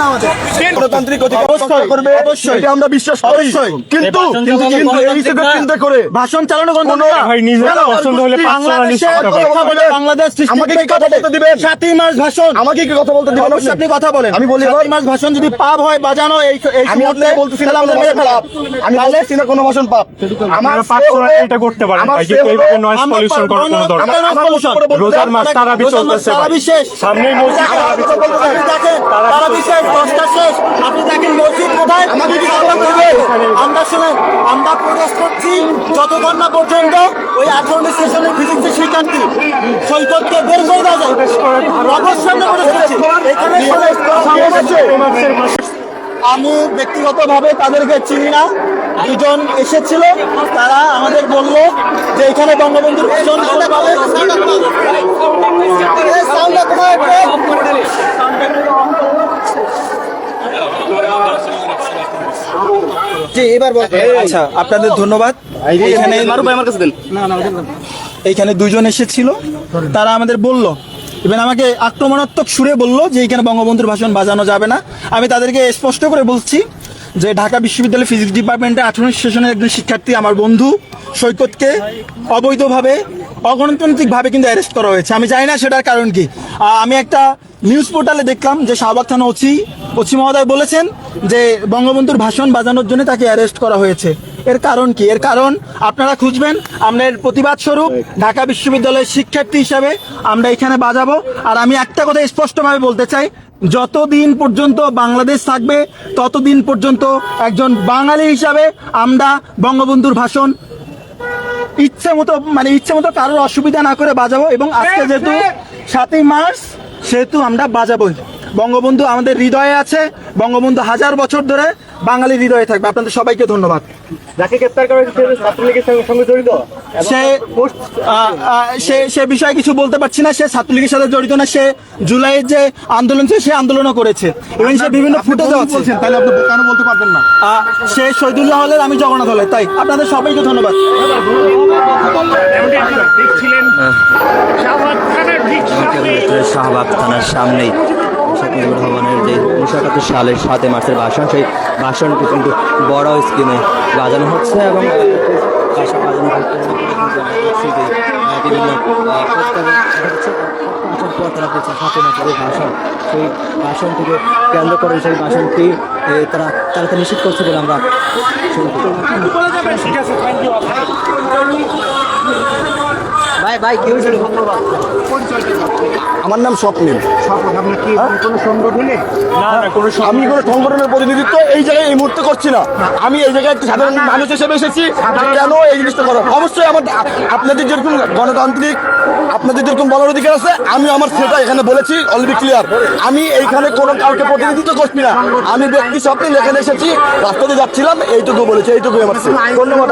আমাদের গণতান্ত্রিক অধিকার করবে, এটা আমরা বিশ্বাস করি। কিন্তু এই চিন্তা করে ভাষণ চালানো বন্ধ ভাই নিজের পছন্দ হলে বাংলাদেশ আমাকে কি কথা বলতে দিবেন? 7ই মার্চ ভাষণ, আমাকে কি কথা বলতে দিবেন? অবশ্যই আপনি কথা বলেন। আমি বলি 7ই মার্চ ভাষণ যদি পাপ হয় বাজানো এই আমি আপনাকে বলতেছি না কোনো ভাষণ পাপ, আমি বলতেছি না কোনো ভাষণ পাপ। আমার এটা করতে পারেন ভাই, কিন্তু এইভাবে নয়েজ পলিউশন করার কোনো দরকার নেই। রোজার মাস তারাবি চলতেছে ভাই, বিশেষ সামনেই মসজিদ তারাবি চলতেছে। তারা বিশেষ দশটা শেষ, আপনি দেখেন মসজিদ কোথায়। আমাকে কি কথা বলতে দিবেন? আমরা শুনেন, আমরা প্রবেশ করছি যতক্ষণ না পর্যন্ত ওই 18 স্টেশনের ফিজিক্সের শিক্ষার্থী সৈকতকে বের করে দেওয়া যায়। অবশ্যই আমরা প্রবেশ করছি। এখানে আমি ব্যক্তিগতভাবে তাদেরকে চিনি না, দুজন এসেছিল, তারা আমাদের বলল যে এখানে বঙ্গবন্ধুর ভাষণ শুনতে পাবে। আচ্ছা, আপনাদের ধন্যবাদ। এইখানে দুজন এসেছিল, তারা আমাদের বলল, ইভেন আমাকে আক্রমণাত্মক সুরে বলল যে এখানে বঙ্গবন্ধুর ভাষণ বাজানো যাবে না। আমি তাদেরকে স্পষ্ট করে বলছি যে ঢাকা বিশ্ববিদ্যালয় ফিজিক্স ডিপার্টমেন্টে 18 সেশনের একজন শিক্ষার্থী আমার বন্ধু সৈকতকে অবৈধভাবে অগণতান্ত্রিকভাবে কিন্তু অ্যারেস্ট করা হয়েছে। আমি জানি না সেটার কারণ কি। আমি একটা নিউজ পোর্টালে দেখলাম যে শাহবাগ থানা ওসি মহোদয় বলেছেন যে বঙ্গবন্ধুর ভাষণ বাজানোর জন্য তাকে অ্যারেস্ট করা হয়েছে। এর কারণ কি? এর কারণ আপনারা খুঁজবেন। আমাদের প্রতিবাদ স্বরূপ ঢাকা বিশ্ববিদ্যালয়ের শিক্ষার্থী হিসাবে আমরা এখানে বাজাবো। আর আমি একটা কথা স্পষ্টভাবে বলতে চাই, যতদিন পর্যন্ত বাংলাদেশ থাকবে ততদিন পর্যন্ত একজন বাঙালি হিসাবে আমরা বঙ্গবন্ধুর ভাষণ ইচ্ছে মতো কারোর অসুবিধা না করে বাজাবো। এবং আজকে যেহেতু 7ই মার্চ, সেহেতু আমরা বাজাবোই। বঙ্গবন্ধু আমাদের হৃদয়ে আছে, বঙ্গবন্ধু 1000 বছর ধরে বাঙালির হৃদয়ে থাকবে। আপনাদের সবাইকে ধন্যবাদ। যাকে গ্রেফতার করা হয়েছে সে ছাত্রলীগের সঙ্গে জড়িত, সে বিষয়ে কিছু বলতে পারছি না। সে ছাত্রলীগের সাথে জড়িত না, সে জুলাইয়ের যে আন্দোলন ছিল সে আন্দোলনও করেছে এবং সে বিভিন্ন ফুটেজ আছে। তাহলে আপনি কেন বলতে পারবেন না? সে শহীদুল্লাহ হলের, আমি জগন্নাথ হলের। তাই আপনাদের সবাইকে ধন্যবাদ। শাহবাগ থানার সামনেই ভবনের যে 1971 সালের 7 মার্চের ভাষণ, সেই ভাষণটি কিন্তু বড় স্ক্রিনে বাজানো হচ্ছে এবং বিভিন্ন ভাষণ, সেই ভাষণটিকে কেন্দ্র করে সেই ভাষণটি তারা নিষেধ করছে বলে আমরা ভাই কেউ ধন্যবাদ। আমার নাম স্বপ্নিল। কোনো সংগঠনে আমি কোনো সংগঠনের প্রতিনিধিত্ব এই জায়গায় এই মুহূর্তে করছি না। আমি এই জায়গায় একটা সাধারণ মানুষ হিসেবে এসেছি। কেন এই জিনিসটা করো? অবশ্যই আপনাদের যেরকম গণতান্ত্রিক, আপনাদের যেরকম বলার অধিকার আছে, আমি আমার সেটা এখানে বলেছি অলরেডি ক্লিয়ার। আমি এইখানে কোনো কাউকে প্রতিনিধিত্ব করছি না। আমি ব্যক্তি স্বপ্নিল এখানে এসেছি, রাস্তাতে যাচ্ছিলাম, এইটুকু বলেছি, এইটুকুই আমার। ধন্যবাদ।